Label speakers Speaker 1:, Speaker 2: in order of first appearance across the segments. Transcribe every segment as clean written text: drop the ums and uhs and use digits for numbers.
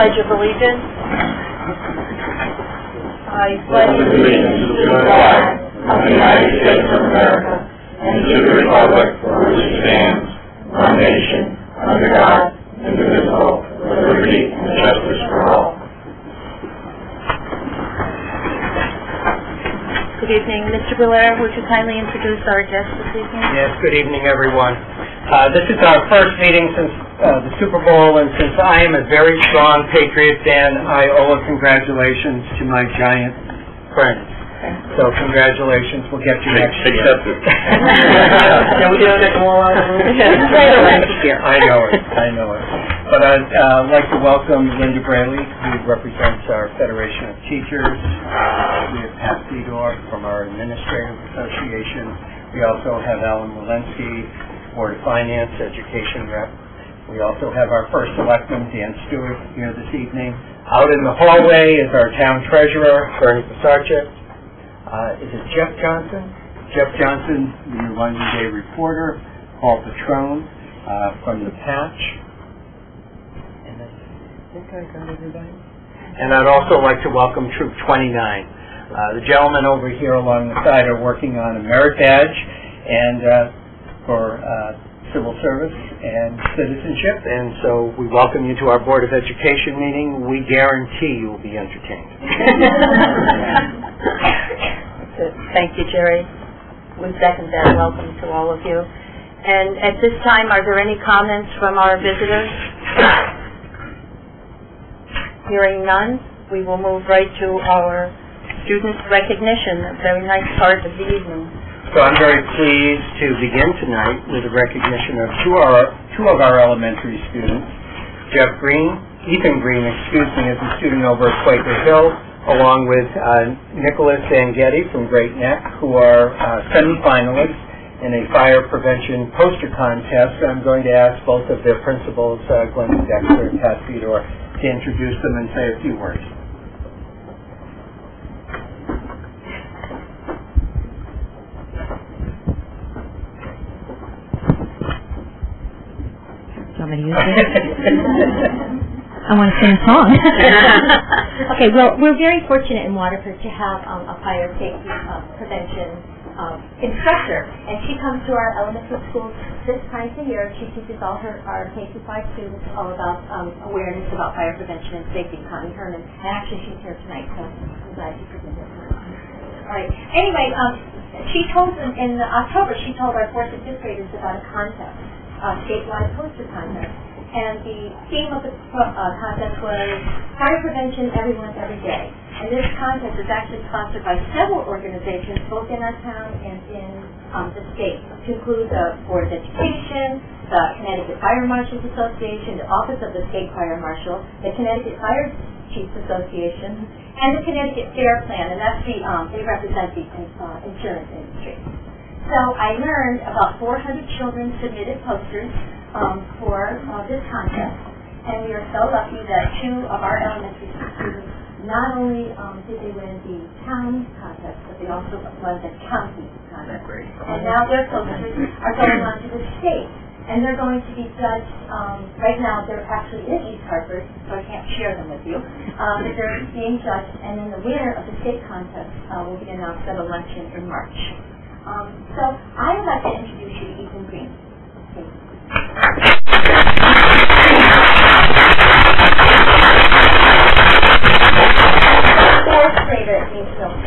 Speaker 1: Pledge of Allegiance. I pledge allegiance to the flag of the United States of America and to the republic for which it stands, one nation, under God, indivisible, with liberty and justice for all. Good evening. Mr. Belair, would you kindly introduce our guest this evening?
Speaker 2: Yes, good evening, everyone. This is our first meeting since the Super Bowl, and since I am a very strong Patriot fan, I owe a congratulations to my Giant friends. So congratulations, we'll get you next year.
Speaker 3: Accepted.
Speaker 1: Yeah, we don't have more on
Speaker 2: I know it. But I'd like to welcome Linda Braley, who represents our Federation of Teachers. We have Pat Fedor from our Administrative Association. We also have Alan Walensky, Board of Finance, Education Rep. We also have our first selectman, Dan Stewart, here this evening. Out in the hallway is our town treasurer, Bernie Pisarcik. Is it Jeff Johnson? Jeff Johnson, the London Day reporter. Paul Patrone from the Patch. And I think I got everybody. And I'd also like to welcome Troop 29. The gentlemen over here along the side are working on a merit badge and for civil service and citizenship, and so we welcome you to our Board of Education meeting. We guarantee you will be entertained.
Speaker 1: Thank you, Jerry. We second that. Welcome to all of you. And at this time, are there any comments from our visitors? Hearing none, we will move right to our student recognition, a very nice part of the evening.
Speaker 2: So I'm very pleased to begin tonight with a recognition of two of our elementary students. Ethan Green, is a student over at Quaker Hill, along with Nicholas Zangetti from Great Neck, who are semifinalists in a fire prevention poster contest. I'm going to ask both of their principals, Glenn Dexter and Pat Fedor, to introduce them and say a few words.
Speaker 4: Want me to use this? I want to sing a song. Okay, well, we're very fortunate in Waterford to have a fire safety prevention instructor, and she comes to our elementary schools 6 times a year. She teaches all our K-5 students all about awareness about fire prevention and safety. Connie Herman, and actually she's here tonight, so I'm glad you presented her. All right. Anyway, she told in October she told our 4th and 5th graders about a contest. Statewide poster contest, and the theme of the contest was fire prevention, everyone, every day. And this contest is actually sponsored by several organizations, both in our town and in the state, to include the Board of Education, the Connecticut Fire Marshals Association, the Office of the State Fire Marshal, the Connecticut Fire Chiefs Association, and the Connecticut Fair Plan, and that's they represent the insurance industry. So I learned about 400 children submitted posters for this contest, and we are so lucky that 2 of our elementary students not only did they win the town contest, but they also won the county contest. And now their posters are going on to the state, and they're going to be judged. Right now, they're actually in East Hartford, so I can't share them with you. But they're being judged, and then the winner of the state contest will be announced at a luncheon in March. So I would like to introduce you to Ethan Green. Okay. Fourth grader at Greenville.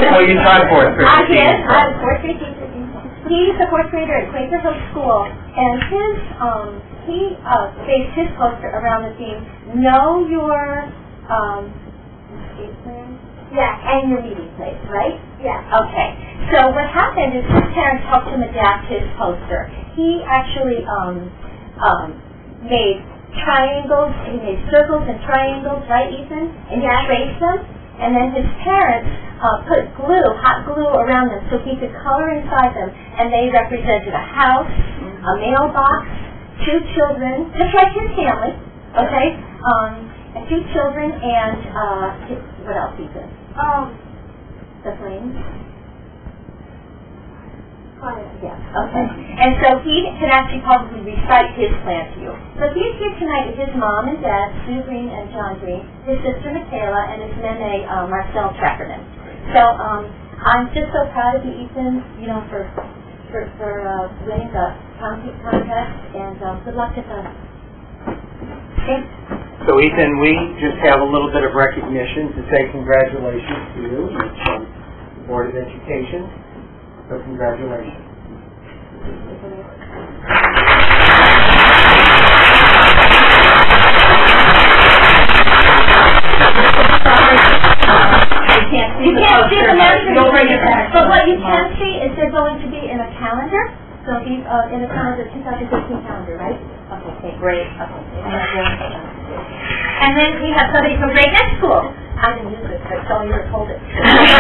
Speaker 2: Well, you taught 4th grade.
Speaker 4: Yes, I'm a 4th grade teacher at Greenville. He's a 4th grader at Quaker Hill School, and he based his poster around the theme, Know Your and your meeting place, right? Yeah. Okay. So what happened is his parents helped him adapt his poster. He actually made triangles, he made circles and triangles, right, Ethan? And he traced them, and then his parents put hot glue around them so he could color inside them, and they represented a house, a mailbox, 2 children, just like his family, okay? And 2 children, and what else, Ethan? The flames. Yes. Okay. And so he can actually probably recite his plan to you. So he's here tonight with his mom and dad, Sue Green and John Green, his sister Michaela, and his nene, Marcel Trackerman. So I'm just so proud of you, Ethan, for winning the contest, and good luck with the. Okay.
Speaker 2: So Ethan, we just have a little bit of recognition to say congratulations to you from the Board of Education. So congratulations.
Speaker 4: You can't see the measures. But what you can see is they're going to be in a calendar. So these in a calendar, 2015 calendar, right? Okay, great. Okay. And then we have somebody from Great Next School. I didn't use it, but so you were told it.
Speaker 1: I have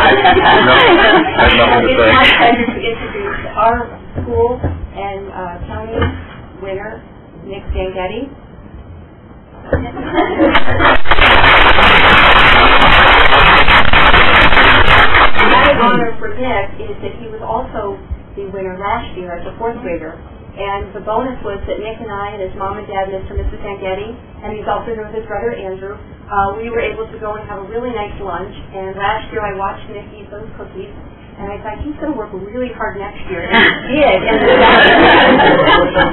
Speaker 1: nothing to say.
Speaker 4: It's my pleasure to introduce our school and county winner, Nick Zangetti. My honor for Nick is that he was also the winner last year as a fourth grader. And the bonus was that Nick and I and his mom and dad, Mr. and Mrs. Zangetti, and he's also there with his brother Andrew, we were able to go and have a really nice lunch. And last year I watched Nick eat those cookies, and I thought he's going to work really hard next year. And he did. And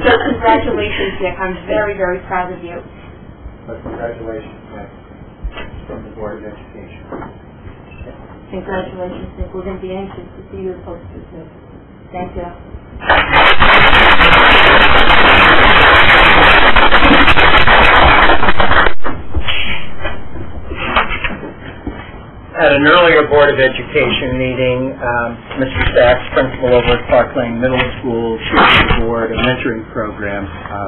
Speaker 4: so congratulations, Nick. I'm very, very proud of you.
Speaker 2: But congratulations, Nick, from the Board of Education.
Speaker 4: Congratulations, Nick. We're going to be anxious to see your posters, Nick. Thank you.
Speaker 2: At an earlier Board of Education meeting, Mr. Sachs, principal over at Park Lane Middle School, chaired the board a mentoring program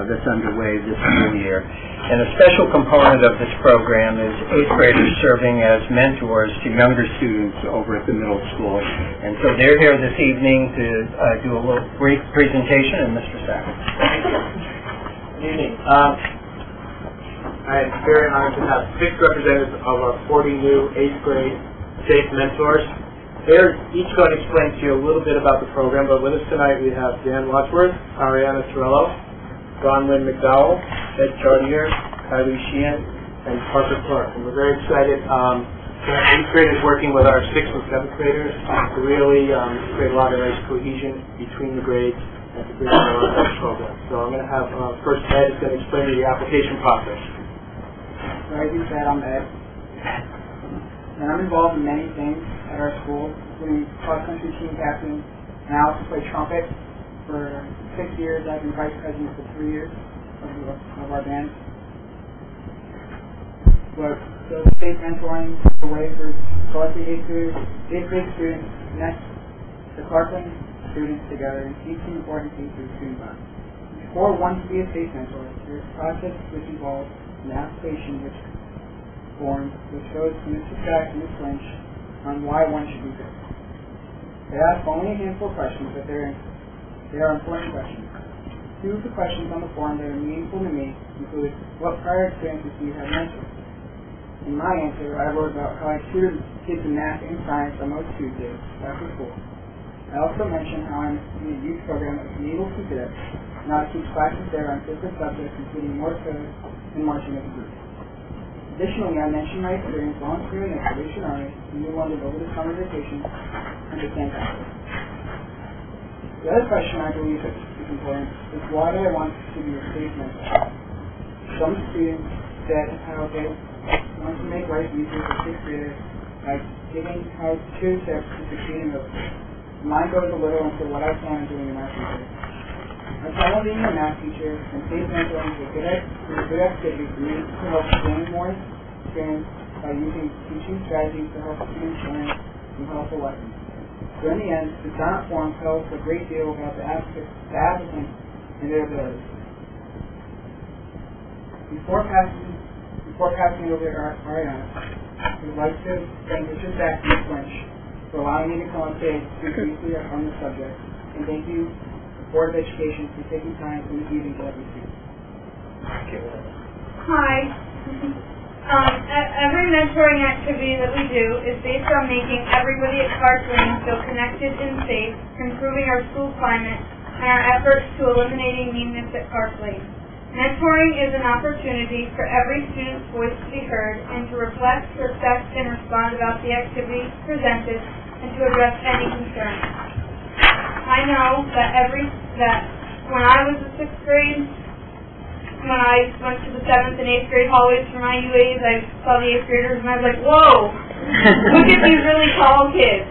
Speaker 2: that's underway this school year. And a special component of this program is 8th graders serving as mentors to younger students over at the middle school. And so they're here this evening to do a little brief presentation, and Mr. Sachs.
Speaker 3: Good evening. I'm very honored to have 6 representatives of our 40 new 8th grade SAFE mentors. They're each going to explain to you a little bit about the program, but with us tonight we have Dan Wadsworth, Ariana Torello, Bronwyn McDowell, Ed Chartier, Kylie Sheehan, and Parker Clark. And we're very excited. 8th graders working with our 6th and 7th graders to really create a lot of nice cohesion between the grades and to bring along this program. So I'm going to have first Ed is going to explain to you the application process.
Speaker 5: Like you said, I'm Ed, and I'm involved in many things at our school, including cross-country team captain, and I also play trumpet. For 6 years, I've been vice president for 3 years of our band. But the state mentoring is a way for selected 8th grade students to connect the Clarkland students together and teach them important things to the student body. Before one can be a state mentor, there's a process which involves an application which form which goes to Mr. Sachs and Ms. Lynch on why one should be picked. They ask only a handful of questions, but they are important questions. 2 of the questions on the form that are meaningful to me include, what prior experiences do you have mentored? In my answer, I wrote about how I tutored kids in math and science on most Tuesdays after school. I also mentioned how I'm in a youth program at Naval School Cadet, and I teach classes there on different subjects, including Morse code and marching as a group. Additionally, I mentioned my experience volunteering at the Salvation Army in New London over the summer vacation and the St. Patrick. The other question I believe is important is why do I want to be a safe mentor? Some students said how they want to make life easier for 6th graders by giving how-to tips to succeed in those. Mine goes a little into what I plan on doing in my future. I plan on being a math teacher, and safe mentoring is a good activity for me to help gain more experience by using teaching strategies to help students learn some helpful lessons. So in the end, the Sonnet form tells a great deal about the applicant and their abilities. Before passing over to Ariana, I would like to thank Mr. Sachs and Ms. Lynch for allowing me to come on stage to speak briefly on this subject, and thank you, the Board of Education, for taking time from this evening to let me speak.
Speaker 6: Hi. Every mentoring activity that we do is based on making everybody at Clark Lane feel connected and safe, improving our school climate, and our efforts to eliminating meanness at Clark Lane. Mentoring is an opportunity for every student's voice to be heard and to reflect, respect, and respond about the activities presented and to address any concerns. I know that when I was in 6th grade, when I went to the 7th and 8th grade hallways for my UAs, I saw the 8th graders and I was like, whoa, look at these really tall kids.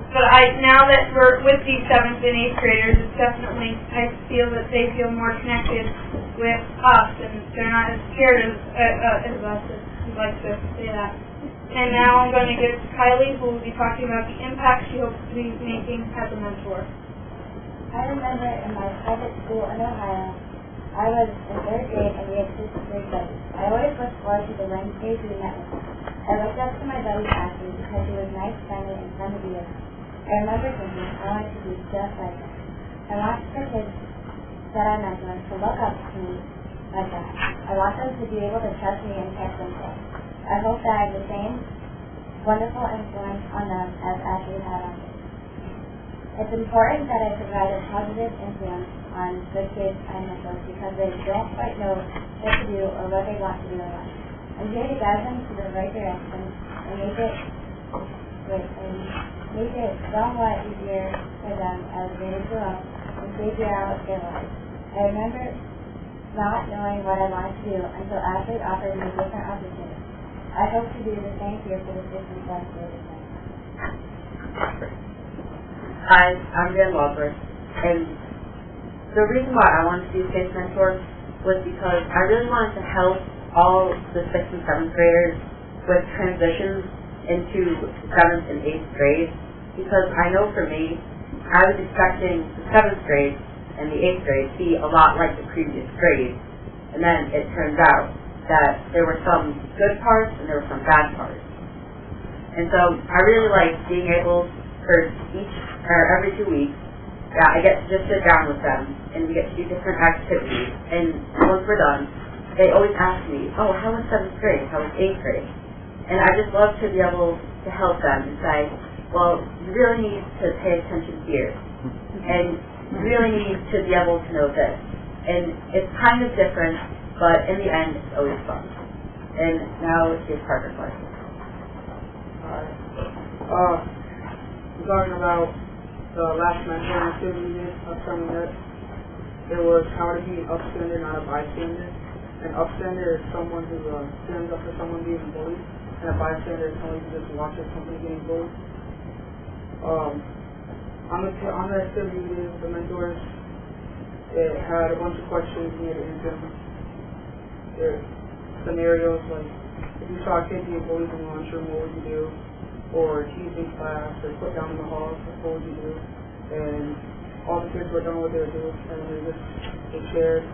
Speaker 6: But now that we're with these 7th and 8th graders, it's definitely, I feel that they feel more connected with us and they're not as scared as us, as we like to say that. And now I'm going to give to Kylie, who will be talking about the impact she hopes to be making as a mentor.
Speaker 7: I remember in my private school in Ohio, I was in 3rd grade and we had 6th grade buddies. I always looked forward to the Wednesdays we met with him. I looked up to my buddy Ashley because he was nice, friendly, and fun to be with. I remember thinking I wanted to be just like him. I want the kids that I mentor to look up to me like that. I want them to be able to trust me and trust themselves. I hope that I have the same wonderful influence on them as Ashley had on me. It's important that I provide a positive influence on the kids I mentor because they don't quite know what to do or what they want to do in life. I'm here to guide them to the right direction and make it somewhat easier for them as they grow up and figure out their lives. I remember not knowing what I wanted to do until Ashley offered me different opportunities. I hope to do the same here for the 6th and 7th graders.
Speaker 8: Hi, I'm Dan Wadsworth, and the reason why I wanted to be a case mentor was because I really wanted to help all the 6th and 7th graders with transitions into 7th and 8th grade, because I know for me, I was expecting the 7th grade and the 8th grade to be a lot like the previous grade, and then it turns out that there were some good parts and there were some bad parts. And so I really like being able for every 2 weeks, I get to just sit down with them and we get to do different activities. And once we're done, they always ask me, oh, how was 7th grade? How was 8th grade? And I just love to be able to help them and say, well, you really need to pay attention here. And you really need to be able to know this. And it's kind of different, but in the end, it's always fun. And now it's your Parker question.
Speaker 5: Talking about the last mentoring activity we did last time we met, it was how to be an upstander, not a bystander. An upstander is someone who stands up for someone being bullied, and a bystander is someone who just watches somebody getting bullied. On the activity we did with the mentors, it had a bunch of questions we had to answer. There scenarios like, if you saw a kid being bullied in the lunchroom, what would you do? Or teased in class, or put down in the hall, what would you do? And all the kids were done what they were doing, and they shared.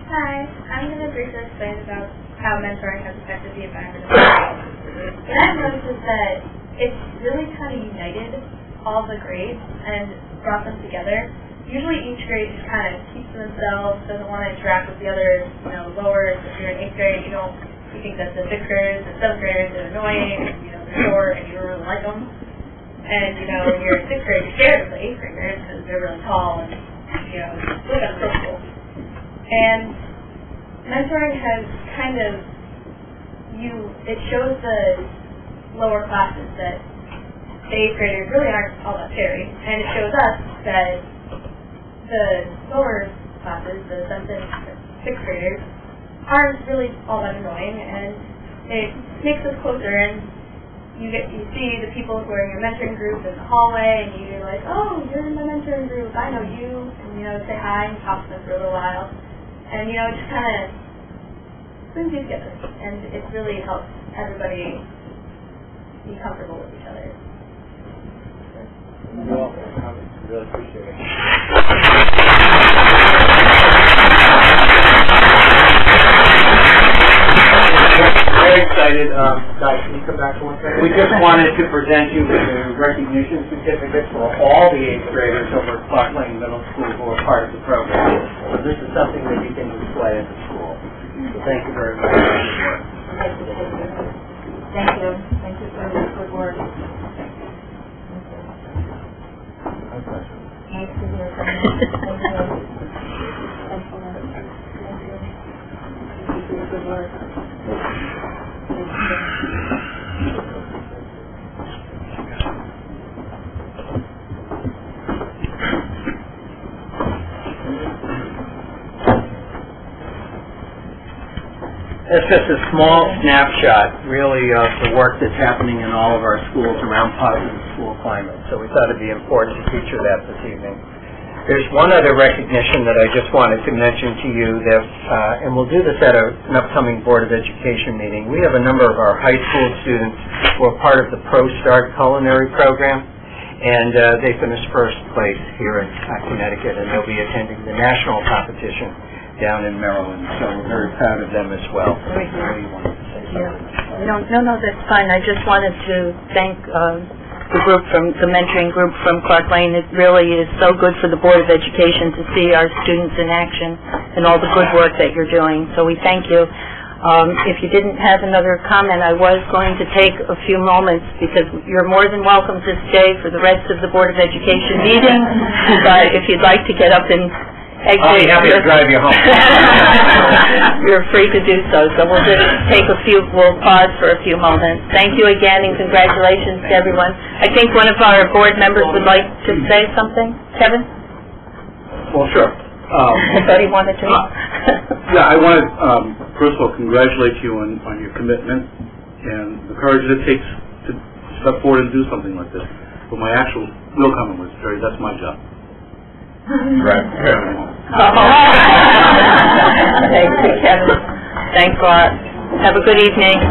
Speaker 6: Hi, I'm going to briefly explain about how mentoring has affected the environment of the grade. What I've noticed is that it's really kind of united all the grades and brought them together. Usually each grade just kind of keeps to themselves, doesn't want to interact with the others, lowers. If you're in 8th grade, you think that the 6th graders and 7th graders are annoying, and, they're short, and you don't really like them. And, when you're in 6th grade, you're scared of the 8th graders because they're really tall and, look unapproachable. And mentoring has kind of, it shows the lower classes that the 8th graders really aren't all that scary, and it shows us that the lower classes, the 7th and 6th graders, aren't really all that annoying, and it makes us closer, and you see the people who are in your mentoring group in the hallway, and you're like, oh, you're in my mentoring group, I know you, and say hi and talk to them for a little while, and it just kind of brings you together, and it really helps everybody be comfortable with each other.
Speaker 2: Well, really appreciate it.
Speaker 3: Very excited. Guys, can you come back for 1 second?
Speaker 2: We just wanted to present you with a recognition certificate for all the 8th graders over at Clark Lane Middle School who are part of the program. this is something that you can display at the school. So thank you very much.
Speaker 4: Thank you. Thank you for your good work. Nice to hear from you. Thank you. Excellent. Thank you. Thank you for your good work.
Speaker 2: It's just a small snapshot, really, of the work that's happening in all of our schools around positive school climate. So we thought it'd be important to feature that this evening. There's one other recognition that I just wanted to mention to you that, and we'll do this at an upcoming Board of Education meeting. We have a number of our high school students who are part of the ProStart culinary program, and they finished first place here in Connecticut, and they'll be attending the national competition down in Maryland, so we're very proud of them as well.
Speaker 9: No, that's fine. I just wanted to thank the group from the mentoring group from Clark Lane. It really is so good for the Board of Education to see our students in action and all the good work that you're doing. So we thank you. If you didn't have another comment, I was going to take a few moments because you're more than welcome to stay for the rest of the Board of Education meeting. But if you'd like to get up and exit,
Speaker 2: I'll be happy to drive you home.
Speaker 9: You're free to do so. So we'll just we'll pause for a few moments. Thank you again and congratulations to everyone. I think one of our board members would like to say something. Kevin?
Speaker 10: Well, sure.
Speaker 9: I thought he wanted to.
Speaker 10: Yeah, I want to, first of all, congratulate you on your commitment and the courage that it takes to step forward and do something like this. But my actual real comment was, Jerry, that's my job.
Speaker 1: Right.
Speaker 9: Thank you, Kevin. Thanks a lot. Have a good evening.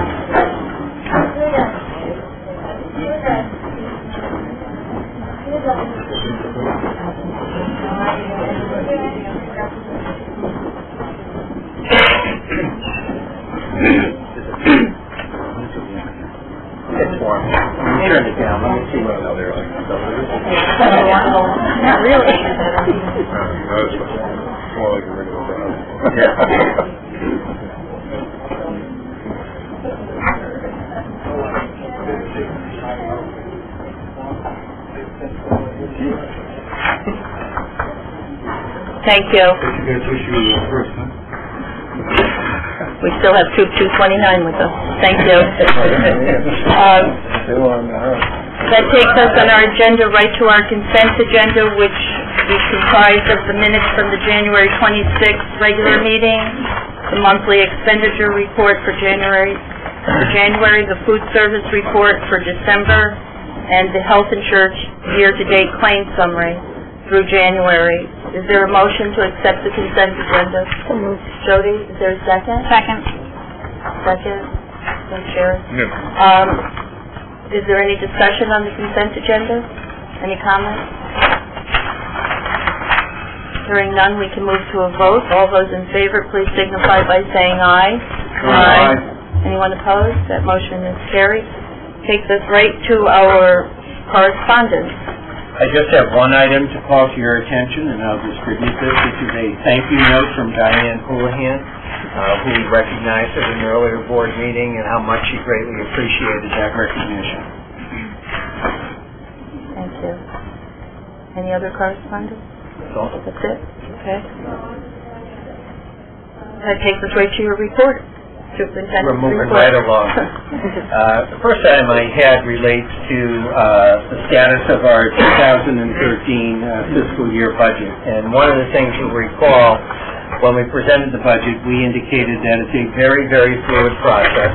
Speaker 2: It's warm. Let me turn it down. Let me see what else there is.
Speaker 9: Not really.
Speaker 1: More like a regular
Speaker 9: Thank you. We still have Troop 229 with us. Thank you. That takes us on our agenda right to our consent agenda, which is comprised of the minutes from the January 26th regular meeting, the monthly expenditure report for January, the food service report for December, and the health insurance year-to-date claim summary through January. Is there a motion to accept the consent agenda? Jody, is there a second? Second. Thanks, Sharon. Is there any discussion on the consent agenda? Any comments? Hearing none, we can move to a vote. All those in favor, please signify by saying aye. Aye. Anyone opposed? That motion is carried. Takes us right to our correspondence.
Speaker 2: I just have one item to call to your attention, and I'll distribute this. This is a thank you note from Diane Houlihan, who we recognized at an earlier board meeting, and how much she greatly appreciated that recognition.
Speaker 9: Thank you. Any other correspondence?
Speaker 2: That's all.
Speaker 9: That's it? Okay. That takes us right to your report.
Speaker 2: We're moving right along. The first item I had relates to the status of our 2013 fiscal year budget. And one of the things you'll recall, when we presented the budget, we indicated that it's a very, very fluid process.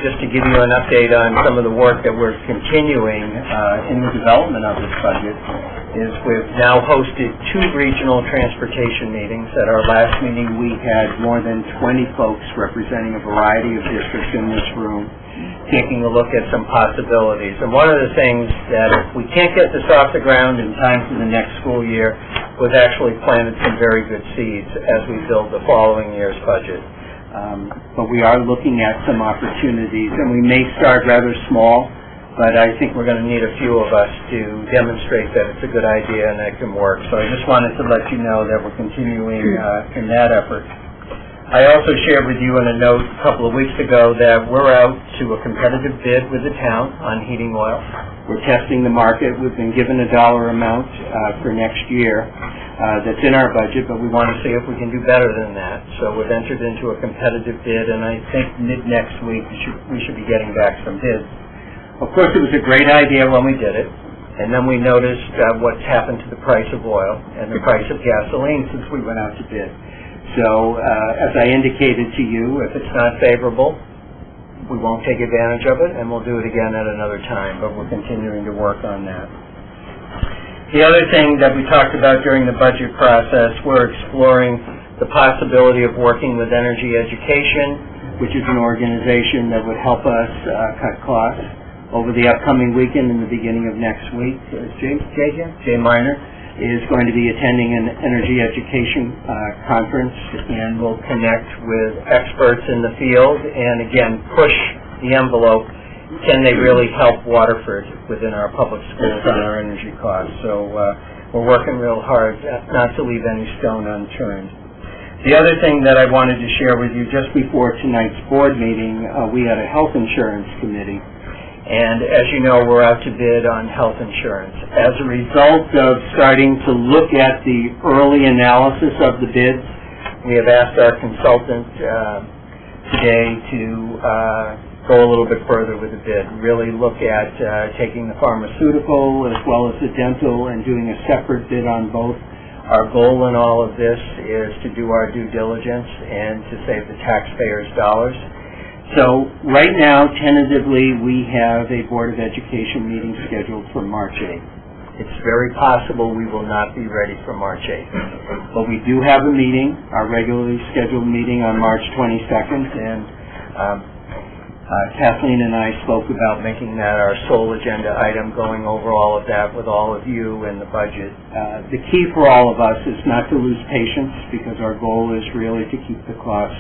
Speaker 2: Just to give you an update on some of the work that we're continuing in the development of this budget, is we've now hosted 2 regional transportation meetings. At our last meeting, we had more than 20 folks representing a variety of districts in this room, taking a look at some possibilities. And one of the things that, if we can't get this off the ground in time for the next school year, we've actually planted some very good seeds as we build the following year's budget. But we are looking at some opportunities, and we may start rather small, but I think we're going to need a few of us to demonstrate that it's a good idea and that it can work. So I just wanted to let you know that we're continuing in that effort. I also shared with you in a note a couple of weeks ago that we're out to a competitive bid with the town on heating oil. We're testing the market. We've been given a dollar amount for next year that's in our budget, but we want to see if we can do better than that. So we've entered into a competitive bid, and I think mid-next week we should be getting back some bids. Of course, it was a great idea when we did it, and then we noticed what's happened to the price of oil and the price of gasoline since we went out to bid. So, as I indicated to you, if it's not favorable, we won't take advantage of it, and we'll do it again at another time, but we're continuing to work on that. The other thing that we talked about during the budget process, we're exploring the possibility of working with Energy Education, which is an organization that would help us cut costs. Over the upcoming weekend and the beginning of next week, Jay Miner is going to be attending an energy education conference, and will connect with experts in the field and again push the envelope. Can they really help Waterford within our public schools on our energy costs? So we're working real hard not to leave any stone unturned. The other thing that I wanted to share with you, just before tonight's board meeting, we had a health insurance committee. And as you know, we're out to bid on health insurance. As a result of starting to look at the early analysis of the bids, we have asked our consultant today to go a little bit further with the bid, really look at taking the pharmaceutical as well as the dental and doing a separate bid on both. Our goal in all of this is to do our due diligence and to save the taxpayers' dollars. So right now, tentatively, we have a Board of Education meeting scheduled for March 8th. It's very possible we will not be ready for March 8th. But we do have a meeting, our regularly scheduled meeting on March 22nd, and Kathleen and I spoke about making that our sole agenda item, going over all of that with all of you and the budget. The key for all of us is not to lose patience, because our goal is really to keep the costs,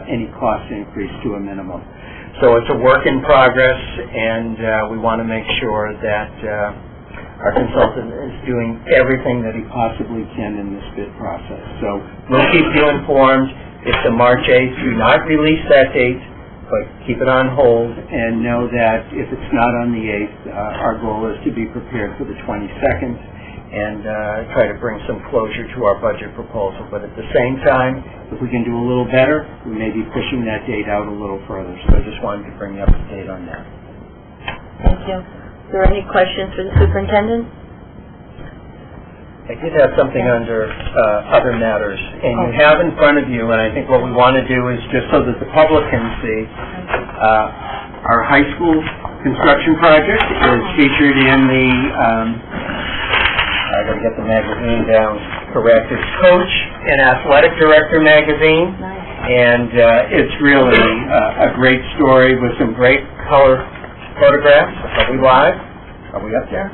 Speaker 2: any cost increase to a minimum. So it's a work in progress, and we want to make sure that our consultant is doing everything that he possibly can in this bid process. So we'll keep you informed. If the March 8th, do not release that date, but keep it on hold, and know that if it's not on the 8th, our goal is to be prepared for the 22nd and try to bring some closure to our budget proposal. But at the same time, if we can do a little better, we may be pushing that date out a little further. So I just wanted to bring you up to date on that.
Speaker 9: Thank you. Is there any questions for the superintendent?
Speaker 2: I did have something under other matters, and you have in front of you, and I think what we want to do is, just so that the public can see, our high school construction project is featured in the, I gotta get the magazine down correct, it's Coach and Athletic Director magazine, and it's really a great story with some great color photographs. Are we live? Are we up there?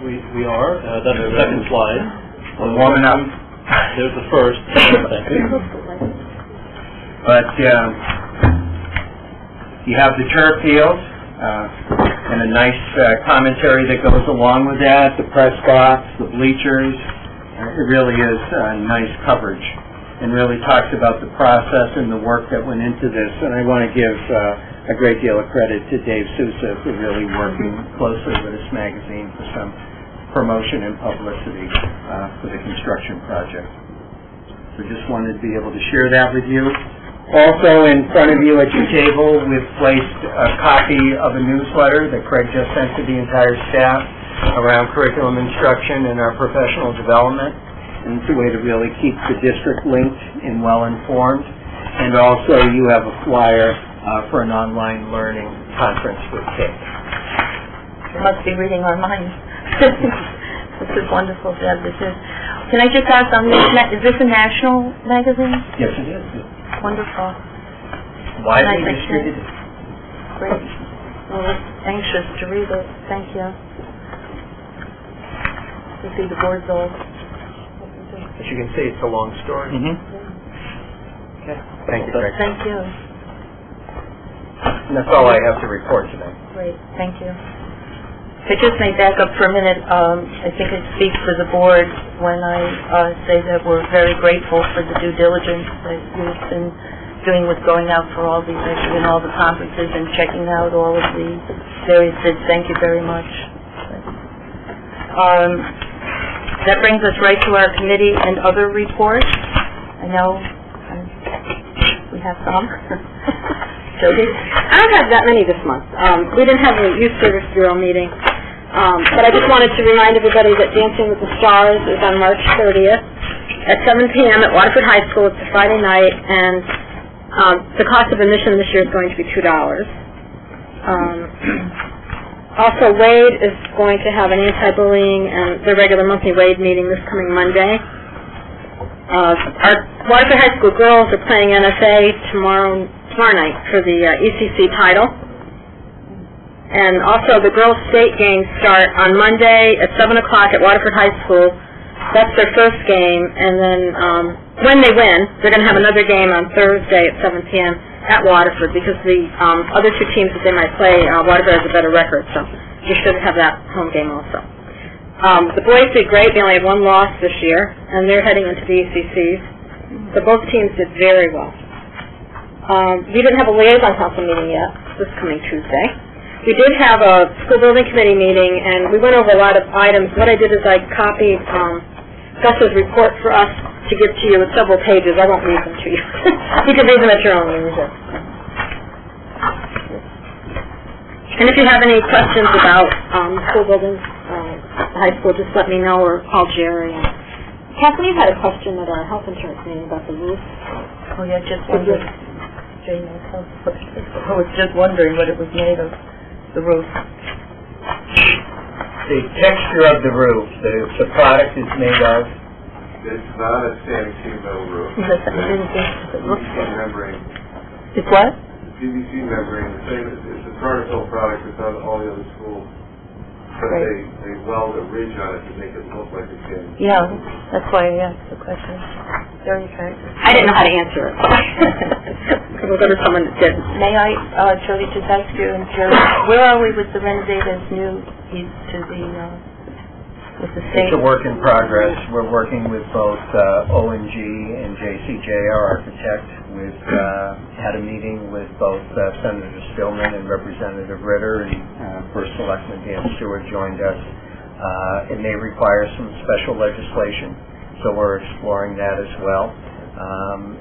Speaker 11: We are. That's the second slide.
Speaker 2: We're warming up.
Speaker 11: There's the first.
Speaker 2: But you have the turf field and a nice commentary that goes along with that, the press box, the bleachers. It really is nice coverage, and really talks about the process and the work that went into this. And I want to give a great deal of credit to Dave Sousa for really working closely with this magazine for some promotion and publicity for the construction project. So just wanted to be able to share that with you. Also, in front of you at your table, we've placed a copy of a newsletter that Craig just sent to the entire staff around curriculum instruction and our professional development. And it's a way to really keep the district linked and well-informed. And also, you have a flyer for an online learning conference with Kate.
Speaker 9: You must be reading our minds. This is wonderful, Deb. This is. Can I just ask, is this a national magazine?
Speaker 2: Yes, it is.
Speaker 9: Wonderful.
Speaker 2: Widely distributed.
Speaker 9: Great. Well, we're anxious to read it. Thank you. You see the board's all.
Speaker 2: As you can see, it's a long story.
Speaker 11: Mm-hmm.
Speaker 2: Okay. Thank you, Greg.
Speaker 9: Thank you.
Speaker 2: And that's all I have to report today.
Speaker 9: Great, thank you. If I just may back up for a minute, I think I speak for the board when I say that we're very grateful for the due diligence that you've been doing with going out for all these and all the conferences and checking out all of the various bids. Thank you very much. That brings us right to our committee and other reports. I know we have some. Jody?
Speaker 12: I don't have that many this month. We didn't have a Youth Service Bureau meeting, but I just wanted to remind everybody that Dancing with the Stars is on March 30th at 7 p.m. at Waterford High School. It's a Friday night, and the cost of admission this year is going to be $2. Also, WADE is going to have an anti-bullying and their regular monthly WADE meeting this coming Monday. Our Waterford High School girls are playing NSA tomorrow night for the ECC title. And also the girls' state games start on Monday at 7 o'clock at Waterford High School. That's their first game. And then when they win, they're going to have another game on Thursday at 7 p.m. at Waterford, because the other two teams that they might play, Waterford has a better record, so you should have that home game also. The boys did great. They only had one loss this year, and they're heading into the ECCs. So both teams did very well. We didn't have a liaison council meeting yet, this coming Tuesday. We did have a school building committee meeting, and we went over a lot of items. What I did is I copied Gus's report for us to give to you with several pages. I won't read them to you. You can read them at your own leisure. And if you have any questions about school building, high school, just let me know or call Jerry. Kathleen had a question at our health insurance meeting about the roof.
Speaker 9: Oh, yeah, just wondered. I was just wondering what it was made of, the roof.
Speaker 2: The texture of the roof, the product is made of?
Speaker 1: It's not a standing sheet metal roof.
Speaker 9: It's
Speaker 1: PVC membrane.
Speaker 9: It's what?
Speaker 1: PVC membrane. It's a Carterville product that's on all the other schools. But
Speaker 9: Right.
Speaker 1: they weld a ridge on it to make it look like a standing sheet.
Speaker 9: Yeah, that's why I asked the question. Very attractive.
Speaker 12: I didn't know how to answer it. We'll go to someone that did.
Speaker 9: May I, Jody, just ask you, and Jerry, where are we with the renovated new east to the, with the state?
Speaker 2: It's a work in progress. We're working with both ONG and JCJ, our architect. We've had a meeting with both Senator Stillman and Representative Ritter, and First Selectman Dan Stewart joined us. It may require some special legislation, so we're exploring that as well.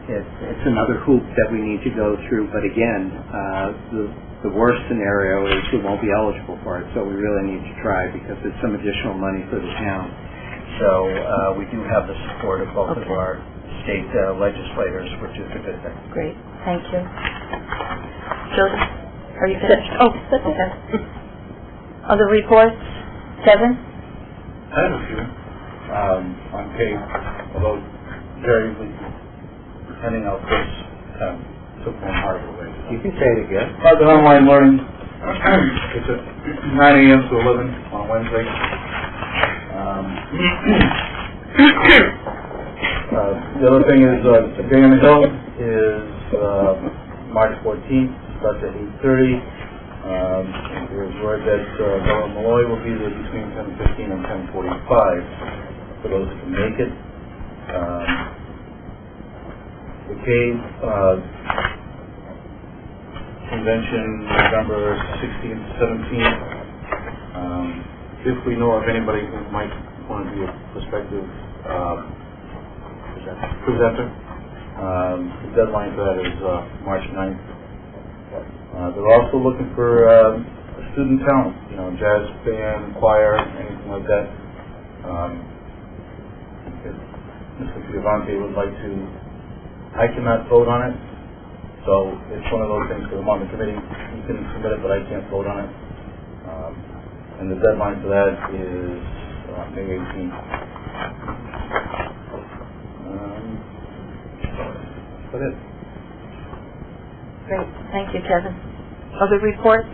Speaker 2: It's another hoop that we need to go through, but again, the worst scenario is we won't be eligible for it, so we really need to try because it's some additional money for the town. So we do have the support of both of our state legislators, which is a good thing.
Speaker 9: Great, thank you. Jody, are you finished?
Speaker 12: Oh, that's okay.
Speaker 9: Other reports? Kevin?
Speaker 10: I have a few. On page, although Jerry was handing out this, took one hard away.
Speaker 2: You can say it again.
Speaker 10: About the online learning, it's at 9 a.m. to 11 on Wednesday. The other thing is, Day on the Hill is March 14th, starts at 8:30. There's word that Governor Malloy will be there between 10:15 and 10:45 for those who can make it. The Cave Convention, November 16th to 17th. If we know of anybody who might want to be a prospective presenter, the deadline for that is March 9th. They're also looking for student talent, jazz band, choir, anything like that. If Mr. Piavante would like to, I cannot vote on it, so it's one of those things for the on the committee. You can submit it, but I can't vote on it. And the deadline for that is May 18th. That's it.
Speaker 9: Great, thank you, Kevin. Other reports?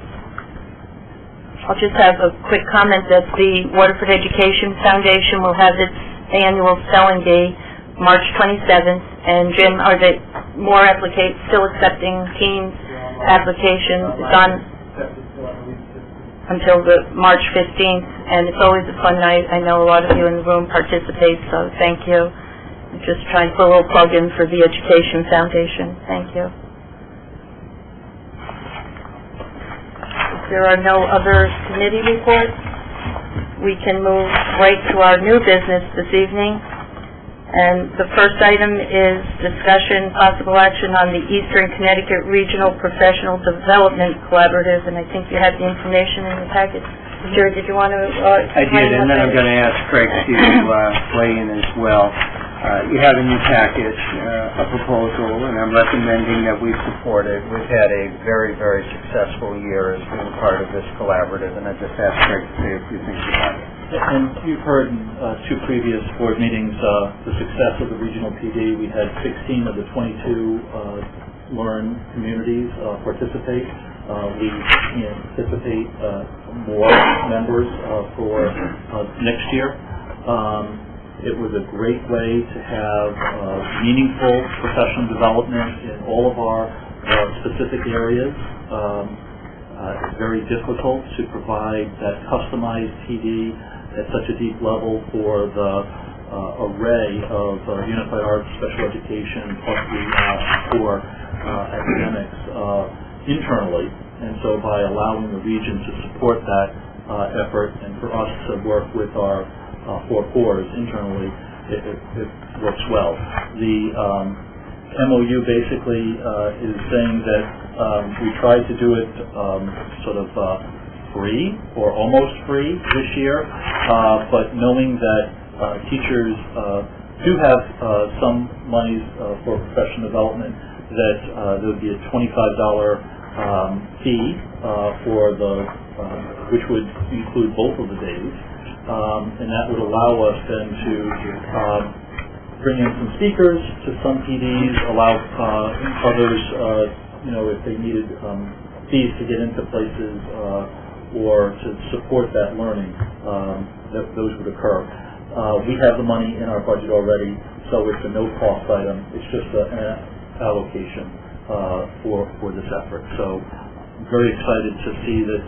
Speaker 9: I'll just have a quick comment that the Waterford Education Foundation will have its annual spelling bee March 27th, and Jim, are they still accepting teams application. It's on until the March 15th, and it's always a fun night. I know a lot of you in the room participate, so thank you. I'm just trying to put a little plug in for the Education Foundation. Thank you. If there are no other committee reports, we can move right to our new business this evening. And the first item is discussion, possible action on the Eastern Connecticut Regional Professional Development Collaborative, and I think you had the information in the package. Jerry, did you want to
Speaker 2: I did, and then I'm going to ask Craig to weigh in as well. You have in your package a proposal, and I'm recommending that we support it. We've had a very, very successful year as being part of this collaborative, and I just asked Craig to say a few things about it.
Speaker 11: And you've heard in two previous board meetings the success of the regional PD. We had 16 of the 22 Learn communities participate. We anticipate more members for next year. It was a great way to have meaningful professional development in all of our specific areas. It's very difficult to provide that customized PD at such a deep level for the array of unified arts, special education, plus the core academics internally. And so by allowing the region to support that effort and for us to work with our four cores internally, it works well. The MOU basically is saying that we tried to do it sort of free or almost free this year, but knowing that teachers do have some monies for professional development, that there would be a $25 fee for the which would include both of the days, and that would allow us then to bring in some speakers to some PDs, allow others, if they needed fees to get into places or to support that learning, that those would occur. We have the money in our budget already, so it's a no-cost item. It's just an allocation for this effort. So I'm very excited to see that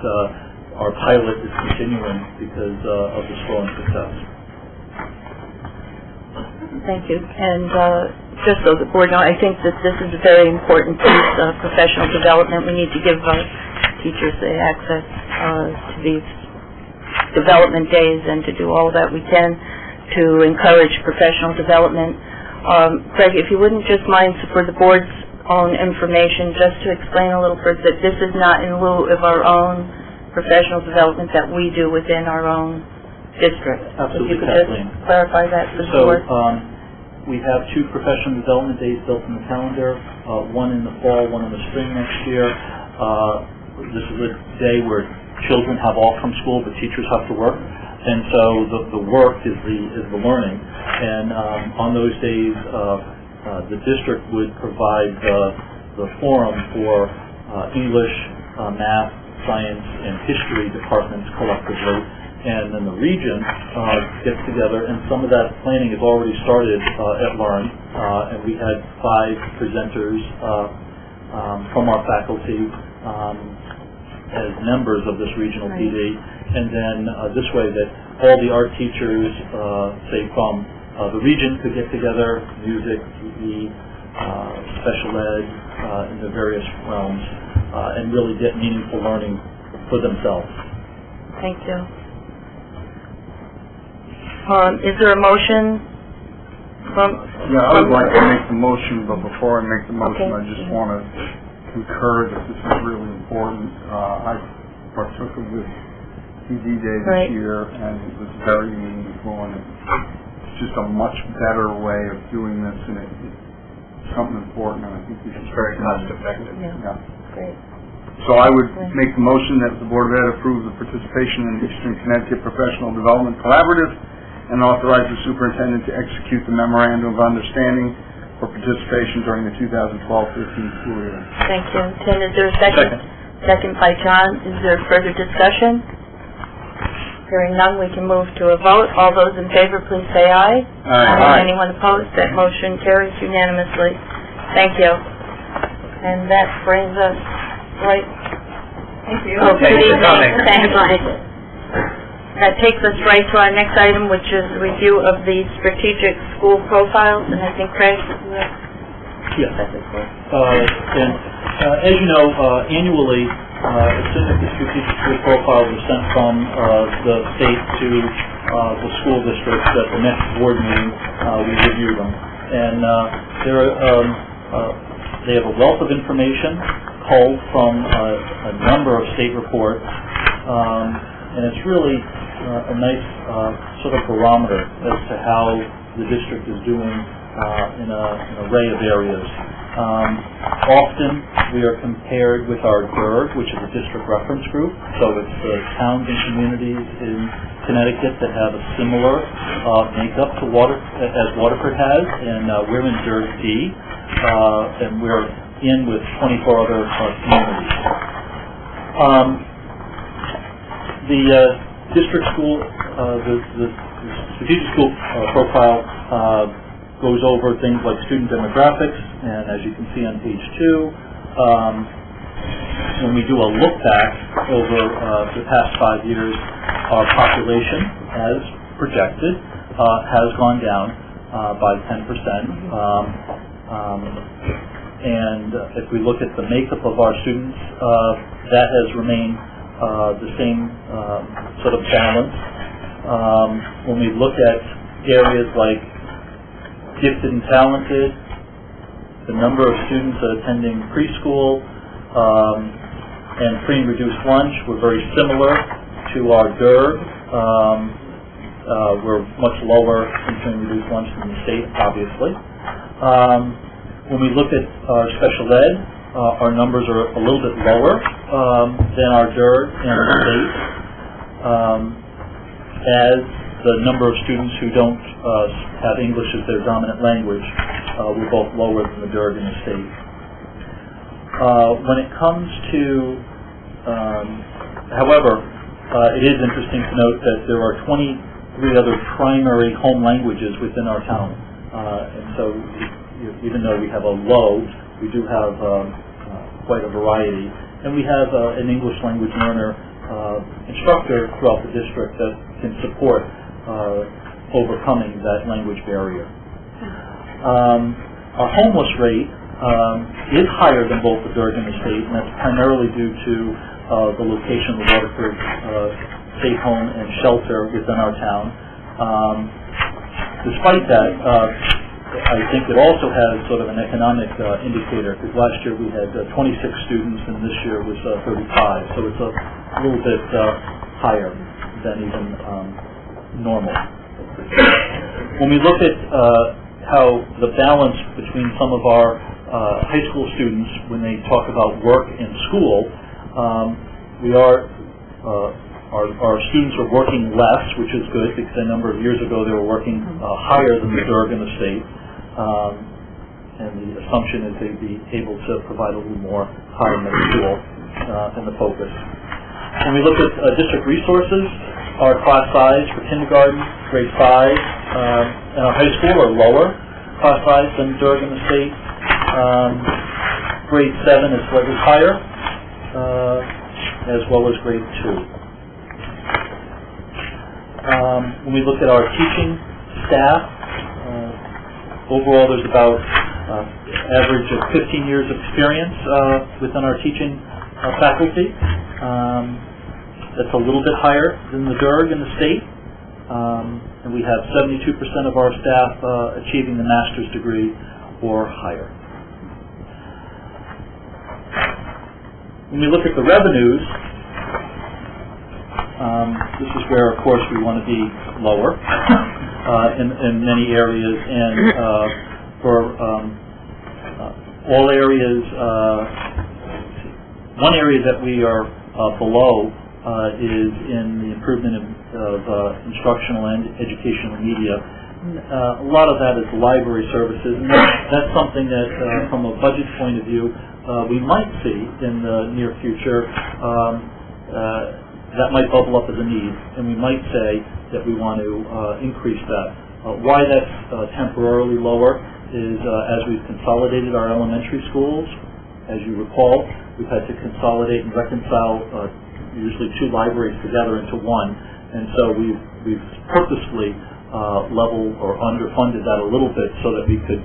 Speaker 11: our pilot is continuing because of the strong success.
Speaker 9: Thank you. And just so the board knows, I think that this is a very important piece of professional development. We need to give teachers the access to these development days and to do all that we can to encourage professional development. Craig, if you wouldn't just mind for the board's own information, just to explain a little further that this is not in lieu of our own professional development that we do within our own district.
Speaker 11: Absolutely,
Speaker 9: if you could just clarify that for the board.
Speaker 11: We have 2 professional development days built in the calendar, one in the fall, one in the spring next year. This is a day where children have off from school, but teachers have to work, and so the work is the learning. And on those days, the district would provide the forum for English, math, science, and history departments collectively, and then the region gets together, and some of that planning has already started at Learn, and we had 5 presenters from our faculty as members of this regional PD, and then this way that all the art teachers, say from the region, could get together, music, PE, special ed, in the various realms, and really get meaningful learning for themselves.
Speaker 9: Thank you. Is there a motion?
Speaker 13: I would like to make the motion, but before I make the motion, I just want to concur that this is really important. I partook of this PD day this year, and it was very meaningful, and it's just a much better way of doing this, and it's something important, and I think we should.
Speaker 3: It's very cost effective.
Speaker 13: Yeah.
Speaker 9: Great.
Speaker 13: So I would make the motion that the Board of Ed approves the participation in the Eastern Connecticut Professional Development Collaborative and authorize the superintendent to execute the memorandum of understanding for participation during the 2012-15 school year.
Speaker 9: Thank you. Tim, is there a second? Second by John. Is there further discussion? Hearing none, we can move to a vote. All those in favor, please say aye.
Speaker 13: Aye.
Speaker 9: Anyone opposed? That motion carries unanimously. Thank you. And that brings us right?
Speaker 6: Thank you.
Speaker 9: Oh,
Speaker 2: Thanks for coming.
Speaker 9: Thanks, Mike. That takes us right to our next item, which is review of the strategic school profiles, and I think Craig,
Speaker 11: Yes. And as you know, annually, as soon as the strategic school profiles are sent from the state to the school districts, at the next board meeting, we review them. And they have a wealth of information culled from a number of state reports, and it's really a nice sort of barometer as to how the district is doing in an array of areas. Often we are compared with our DIRG, which is a district reference group, so it's the towns and communities in Connecticut that have a similar makeup to as Waterford has, and we're in DIRG D, and we're in with 24 other communities. The district school, the strategic school profile goes over things like student demographics, and as you can see on page 2, when we do a look back over the past 5 years, our population, as projected, has gone down by 10%. And if we look at the makeup of our students, that has remained the same sort of balance. When we look at areas like gifted and talented, the number of students attending preschool and free and reduced lunch were very similar to our DIRG. We're much lower in free and reduced lunch than the state, obviously. When we look at our special ed, our numbers are a little bit lower than our DIRG and the state, as the number of students who don't have English as their dominant language were both lower than the DIRG and the state. When it comes to, however, it is interesting to note that there are 23 other primary home languages within our town, and so even though we have a low, we do have quite a variety, and we have an English language learner instructor throughout the district that can support overcoming that language barrier. Our homeless rate is higher than both the DIRG and the state, and that's primarily due to the location of the Waterford Safe Home and Shelter within our town. Despite that, I think it also has sort of an economic indicator, because last year we had 26 students and this year was 35, so it's a little bit higher than even normal. When we look at how the balance between some of our high school students, when they talk about work and school, our students are working less, which is good, because a number of years ago they were working higher than the DIRG and the state, and the assumption is they'd be able to provide a little more time in school in the focus. When we look at district resources, our class size for kindergarten, grade 5, and our high school are lower class size than DIRG and the state. Grade 7 is slightly higher, as well as grade 2. When we look at our teaching staff, overall there's about average of 15 years of experience within our teaching faculty. That's a little bit higher than the DIRG and the state, and we have 72% of our staff achieving the master's degree or higher. When we look at the revenues, this is where, of course, we want to be lower in many areas, and for all areas, one area that we are below is in the improvement of instructional and educational media. A lot of that is library services, and that's something that, from a budget point of view, we might see in the near future. That might bubble up as a need, and we might say that we want to increase that. Why that's temporarily lower is as we've consolidated our elementary schools, As you recall, we've had to consolidate and reconcile usually two libraries together into one, and so we've purposefully level or underfunded that a little bit so that we could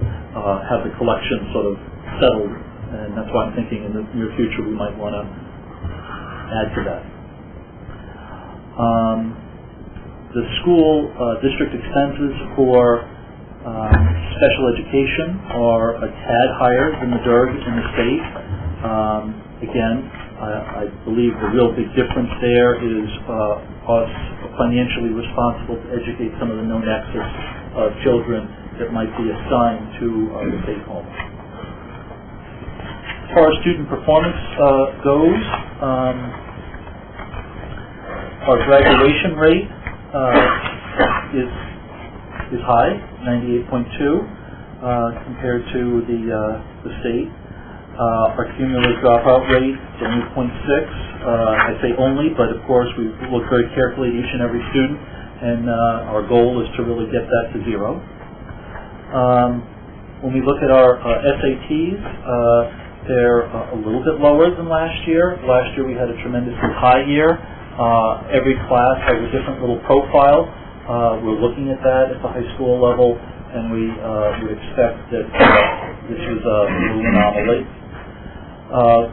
Speaker 11: have the collection sort of settled, and that's why I'm thinking in the near future we might want to add to that. The school district expenses for special education are a tad higher than the DIRG in the state. Again, I believe the real big difference there is us financially responsible to educate some of the no-nexus children that might be assigned to the state home. As far as student performance goes, our graduation rate is high, 98.2, compared to the state. Our cumulative dropout rate is only 0.6. I say only, but of course we look very carefully at each and every student, and our goal is to really get that to zero. When we look at our SATs, they're a little bit lower than last year. Last year we had a tremendously high year. Every class has a different little profile. We're looking at that at the high school level, and we would expect that this was a little anomaly.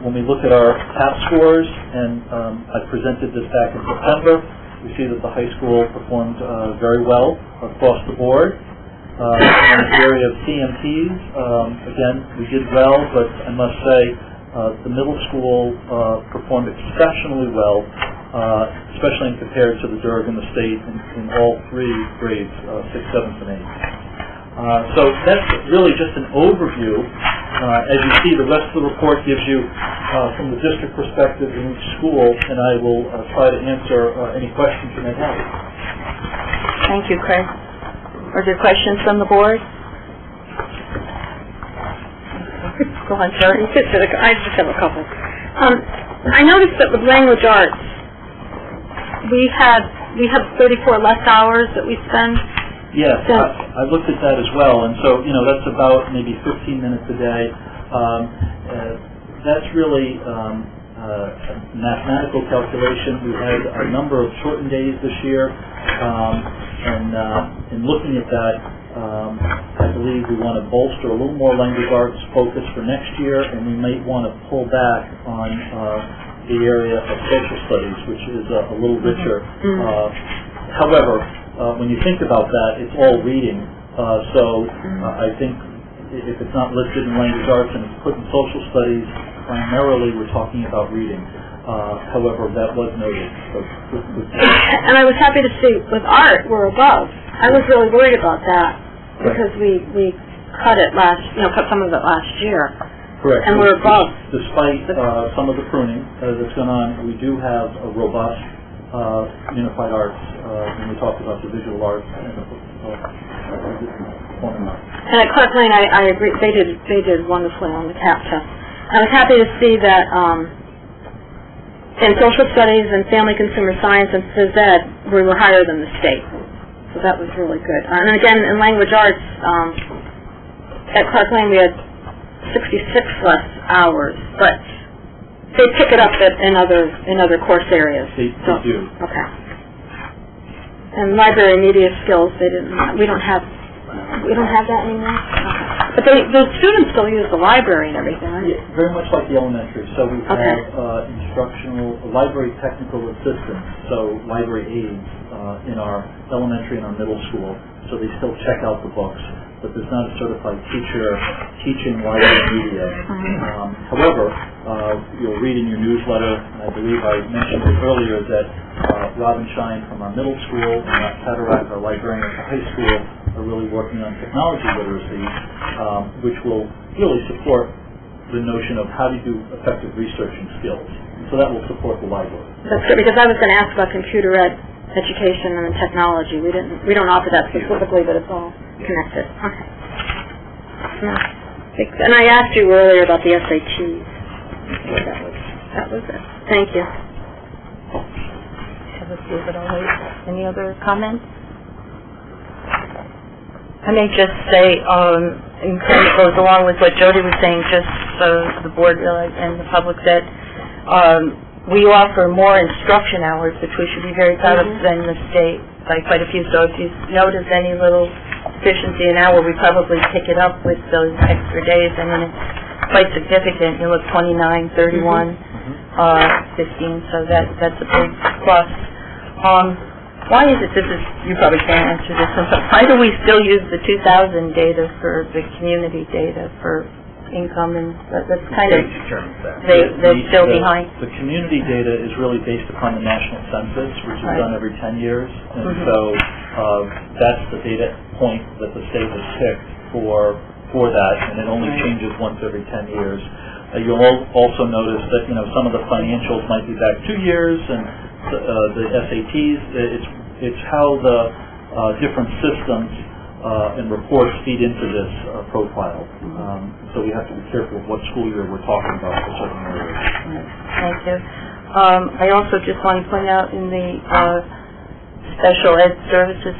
Speaker 11: When we look at our TAP scores, and I presented this back in September, we see that the high school performed very well across the board. In the area of CMTs, again, we did well, but I must say the middle school performed exceptionally well, especially compared to the DIRG in the state in all three grades, 6th, 7th, and 8th. So that's really just an overview. As you see, the rest of the report gives you, from the district perspective in each school, and I will try to answer any questions you may have.
Speaker 9: Thank you, Craig. Are there questions from the board? Go on, Jerry.
Speaker 12: I just have a couple. I noticed that with language arts, we have 34 less hours that we spend.
Speaker 11: Yes, I looked at that as well, and so that's about maybe 15 minutes a day. That's really a mathematical calculation. We had a number of shortened days this year, and in looking at that, I believe we want to bolster a little more language arts focus for next year, and we might want to pull back on the area of social studies, which is a little richer. However, when you think about that, it's all reading. So I think if it's not listed in language arts and it's put in social studies, primarily we're talking about reading. However, that was noted. So,
Speaker 12: and I was happy to see with art we're above. I was really worried about that because we cut it cut some of it last year.
Speaker 11: Correct.
Speaker 12: And we're above.
Speaker 11: Despite some of the pruning that's going on, we do have a robust unified arts when we talk about the visual arts and the performing arts. And
Speaker 12: at Clark Lane, I agree. They did wonderfully on the CAP test. I was happy to see that in social studies and family consumer science and phys ed, we were higher than the state. So that was really good. And again, in language arts, at Clark Lane we had 66 less hours, but they pick it up in other course areas.
Speaker 11: They do.
Speaker 12: Okay. And library media skills, we don't have that anymore. Okay. But the students still use the library and everything, right?
Speaker 11: Yeah, very much like the elementary. So we have instructional library technical assistants, so library aides in our elementary and our middle school. So they still check out the books, but there's not a certified teacher teaching library media. However, you'll read in your newsletter, and I believe I mentioned it earlier, that Robin Shine from our middle school and Matt Cataract, our librarian at the high school, are really working on technology literacy, which will really support the notion of how to do effective researching skills. So that will support the library.
Speaker 12: That's good, because I was going to ask about computer education and technology. We don't offer that specifically, but it's all connected. Okay. And I asked you earlier about the SATs. That was it. Thank you.
Speaker 9: Any other comments? I may just say, and kind of goes along with what Jody was saying, just so the board and the public that we offer more instruction hours, which we should be very proud of, than the state by quite a few. So if you notice any little deficiency in hour, we probably pick it up with those extra days. I mean, it's quite significant. You look 29, 31, 15, so that's a big plus. Why is it, you probably can't answer this one, but why do we still use the 2000 data for the community data for income, and that's kind of, they're still behind?
Speaker 11: The community data is really based upon the national census, which is done every 10 years, and so that's the data point that the state has picked for that, and it only changes once every 10 years. You'll also notice that, some of the financials might be back 2 years, and the SATs, it's how the different systems and reports feed into this profile. So we have to be careful of what school year we're talking about for certain areas.
Speaker 9: Thank you. I also just want to point out in the special ed services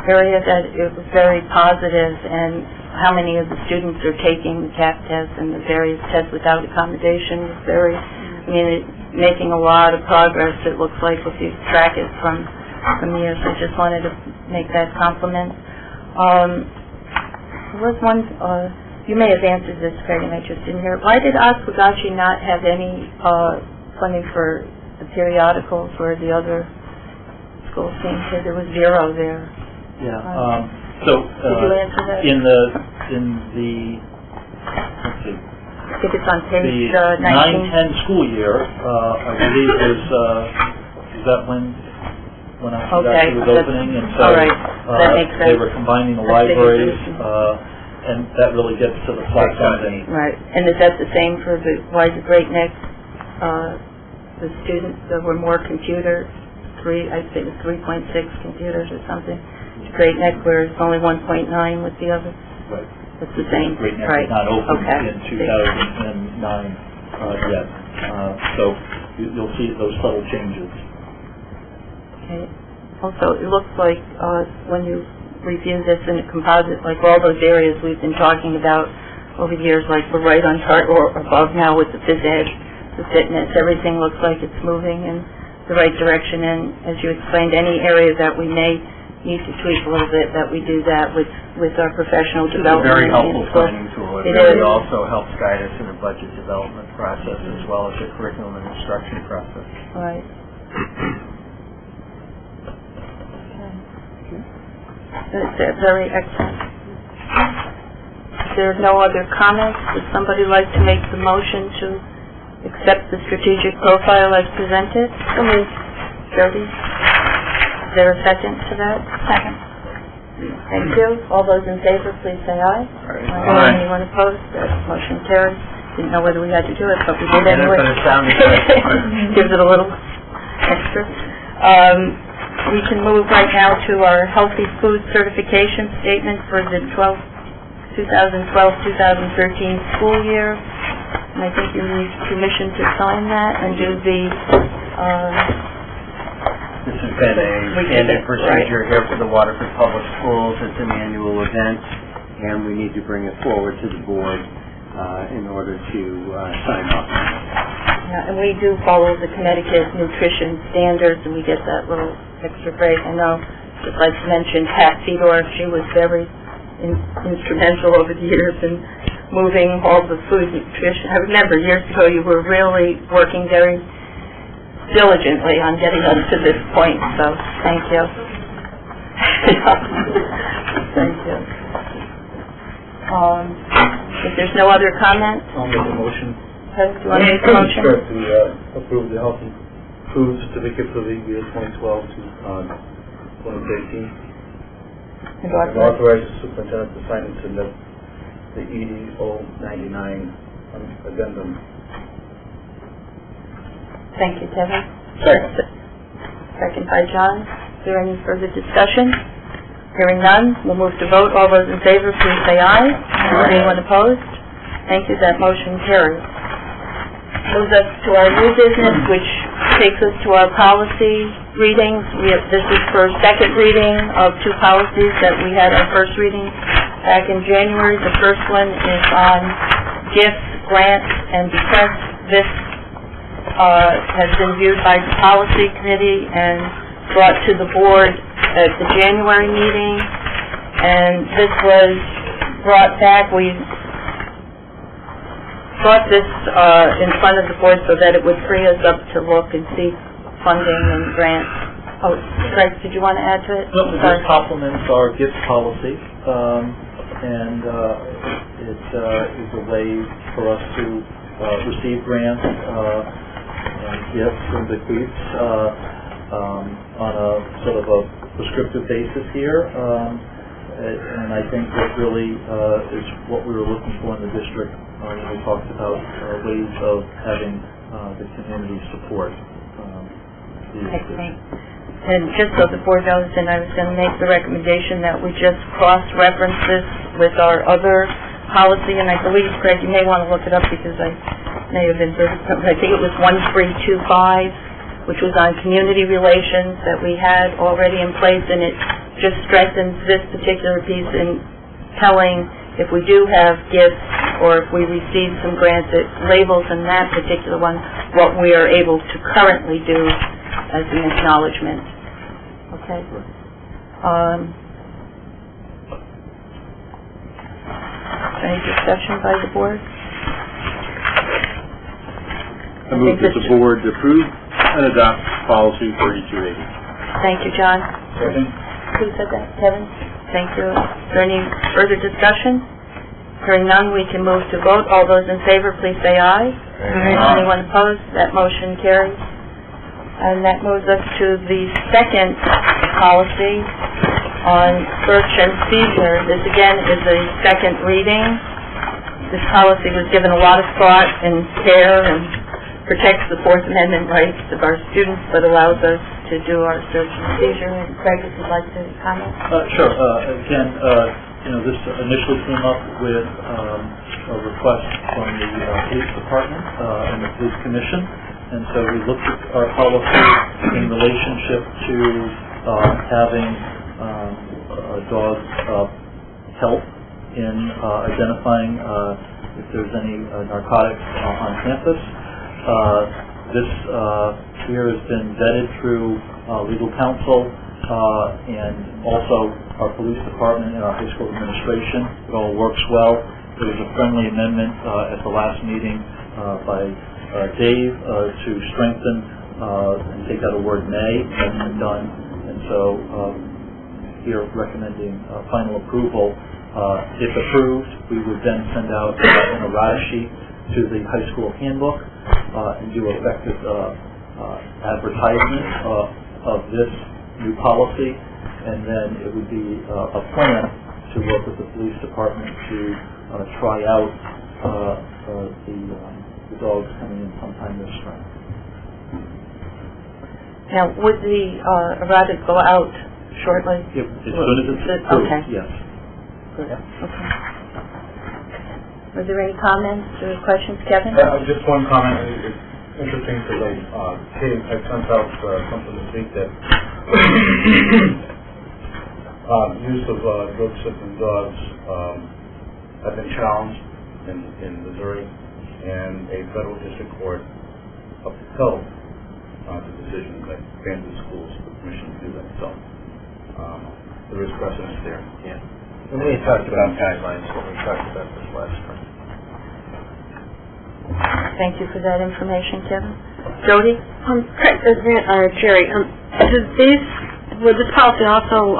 Speaker 9: area that it was very positive, and how many of the students are taking the CAP test and the various tests without accommodation was very, making a lot of progress, it looks like, if you track it from years. I just wanted to make that compliment. There was one, you may have answered this, Craig, and I just didn't hear it. Why did Oswegatchie not have any funding for the periodicals where the other schools seemed to? There was zero there.
Speaker 11: Yeah. So
Speaker 9: did you answer that?
Speaker 11: in the let's see.
Speaker 9: I think it's on page
Speaker 11: the
Speaker 9: 19.
Speaker 11: 9-10 school year, I believe is that when Oswegatchie was opening, and so
Speaker 9: that makes sense.
Speaker 11: They were combining the libraries, and that really gets to the flat funding.
Speaker 9: Right, and is that the same for why the Great Neck? The students, there were more computers, I think it was 3.6 computers or something. Great Neck, where it's only 1.9 with the others. Right. It's the same.
Speaker 11: Great Neck was not open in 2009 yet. So you'll see those subtle changes.
Speaker 9: Okay. Also, it looks like when you review this in a composite, like all those areas we've been talking about over the years, like we're right on target or above now with the phys ed, the fitness, everything looks like it's moving in the right direction. And as you explained, any area that we may need to tweak a little bit, that we do that with our professional development.
Speaker 2: It's a very helpful planning tool. It
Speaker 9: really
Speaker 2: also helps guide us in the budget development process as well as the curriculum and instruction process.
Speaker 9: Right. That's very excellent. If there are no other comments, would somebody like to make the motion to accept the strategic profile as presented? So moved. Jody? Is there a second to that? Second. Thank you. All those in favor, please say aye.
Speaker 2: Aye.
Speaker 9: Anyone opposed? That motion carries. Didn't know whether we had to do it, but we did anyway. Gives it a little extra. We can move right now to our healthy food certification statement for the 2012-2013 school year. And I think you need permission to sign that and do the
Speaker 2: This has been a standard procedure here for the Waterford Public Schools. It's an annual event, and we need to bring it forward to the board in order to sign off on it.
Speaker 9: Yeah, and we do follow the Connecticut nutrition standards, and we get that little extra break. I know, just like mentioned, Pat Fedor, she was very instrumental over the years in moving all the food nutrition. I remember years ago you were really working very diligently on getting us to this point, so thank you. Thank you. If there's no other comments?
Speaker 10: I'll make a motion.
Speaker 9: Do you want to make a motion?
Speaker 10: Sure, to approve the healthy food certificate for the year 2012 to 2013. And authorize the superintendent to sign and submit the EDO 99 addendum.
Speaker 9: Thank you, Kevin.
Speaker 10: Second.
Speaker 9: Second by John. Is there any further discussion? Hearing none, we'll move to vote. All those in favor, please say aye. Anyone opposed? Thank you. That motion carries. Moves us to our new business, which takes us to our policy readings. This is for second reading of two policies that we had our first reading back in January. The first one is on gifts grants, and because this has been viewed by the policy committee and brought to the board at the January meeting, and this was brought back, we brought this in front of the board so that it would free us up to look and see funding and grants. Oh, Greg, did you want to add to it?
Speaker 11: No, this complements our gift policy, and it is a way for us to receive grants, gifts, and bequeaths on a sort of a prescriptive basis here, and I think that really is what we were looking for in the district when we talked about ways of having the community support these
Speaker 9: Excellent. And just so the board knows, and I was going to make the recommendation that we just cross-reference this with our other policy, and I believe, Greg, you may want to look it up because I may have inserted something. I think it was 1325, which was on community relations that we had already in place, and it just strengthens this particular piece in telling if we do have gifts or if we receive some grants, it labels in that particular one what we are able to currently do as an acknowledgement. Okay. Any discussion by the board?
Speaker 14: I move that the board approve and adopt policy 3280.
Speaker 9: Thank you, John.
Speaker 14: Second.
Speaker 9: Who said that? Kevin? Thank you. Is there any further discussion? Hearing none, we can move to vote. All those in favor, please say aye. Aye. Anyone opposed? That motion carries. And that moves us to the second policy on search and seizure. This again is a second reading. This policy was given a lot of thought and care and protects the Fourth Amendment rights of our students, but allows us to do our search and seizure. And Craig, if you'd like to comment?
Speaker 11: Sure. Again, this initially came up with a request from the police department and the police commission. And so we looked at our policy in relationship to having dogs help in identifying if there's any narcotics on campus. This here has been vetted through legal counsel and also our police department and our high school administration. It all works well. There was a friendly amendment at the last meeting by Dave to strengthen and take out a word may. That's been done, and so here recommending final approval. If approved, we would then send out an errata sheet to the high school handbook and do effective advertisement of this new policy, and then it would be a plan to work with the police department to try out the dogs coming in sometime this spring.
Speaker 9: Now, would the errata go out shortly?
Speaker 11: As soon as it's approved,
Speaker 9: okay.
Speaker 11: Yes.
Speaker 9: Good. Okay. Was there any comments or questions, Kevin?
Speaker 15: Just one comment. It's interesting because I sent out something this week that use of drug-sniffing dogs have been challenged in Missouri, and a federal district court upheld the decision that granted schools the permission to do that. So there is precedence there.
Speaker 2: Yeah. And we talked about guidelines when we talked about this last time.
Speaker 9: Thank you for that information, Kevin. Jody?
Speaker 12: Jerry, would this policy also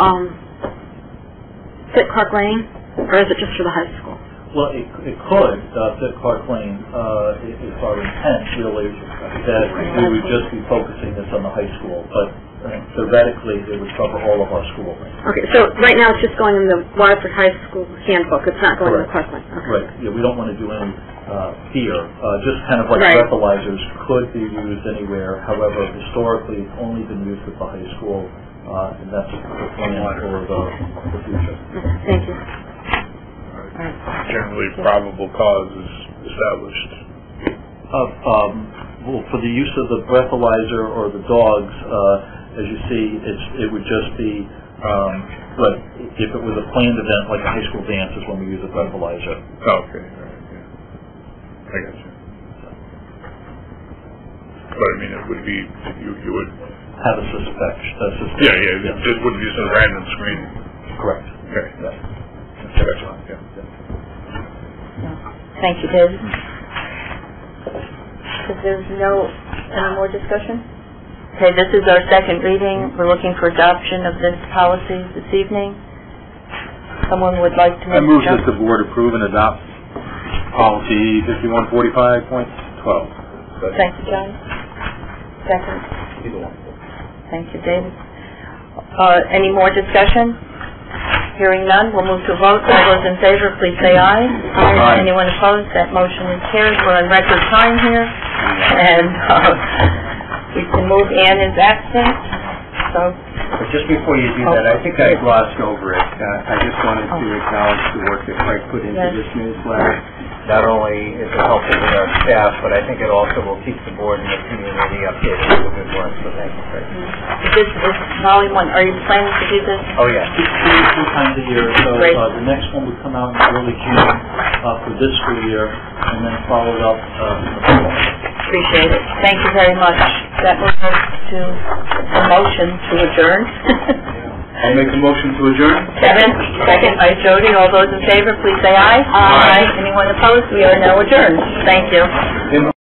Speaker 12: fit Clark Lane, or is it just for the high school?
Speaker 11: Well, it could fit Clark Lane. It's our intent, really, that we would just be focusing this on the high school, but theoretically, it would cover all of our school lanes.
Speaker 12: Okay, so right now it's just going in the Waterford High School handbook. It's not going in the Clark Lane. Okay.
Speaker 11: Right. Yeah, we don't want to do any fear. Just kind of like breathalyzers could be used anywhere. However, historically, it's only been used at the high school, and that's the plan for the future.
Speaker 12: Okay, thank you.
Speaker 14: Generally, probable cause is established.
Speaker 11: Well, for the use of the breathalyzer or the dogs, as you see, it would just be, if it was a planned event like a high school dance is when we use a breathalyzer.
Speaker 14: Okay.
Speaker 16: I got you. But I mean, it would be, you would...
Speaker 11: Have a suspect.
Speaker 16: Yeah, it just wouldn't be just a random screening.
Speaker 11: Correct.
Speaker 16: Okay.
Speaker 11: Yeah.
Speaker 16: That's fine, yeah.
Speaker 9: Thank you, David. If there's any more discussion? Okay, this is our second reading. We're looking for adoption of this policy this evening. Someone would like to make
Speaker 14: I move that the board approve and adopt policy 5145.12.
Speaker 9: Thank you, John. Second.
Speaker 14: Either one.
Speaker 9: Thank you, David. Any more discussion? Hearing none, we'll move to a vote. All those in favor, please say aye. Aye. Anyone opposed? That motion is carried. We're on record time here. And we can move. Ann is absent. So,
Speaker 2: But just before you do that, I think I glossed over it. I just wanted to acknowledge the work that Craig put into this newsletter. Not only is it helpful to our staff, but I think it also will keep the board and the community updated with the good work. So thank you, Craig.
Speaker 9: this is volume 1. Are you planning to do this?
Speaker 2: Oh, yeah.
Speaker 11: Two times a year. So
Speaker 9: Great.
Speaker 11: The next one would come out in early June for this school year, and then followed up in the fall.
Speaker 9: Appreciate it. Thank you very much. That moves us to a motion to adjourn.
Speaker 10: I'll make a motion to adjourn.
Speaker 9: Kevin, second by Jody. All those in favor, please say aye. Aye. Anyone opposed? We are now adjourned. Thank you.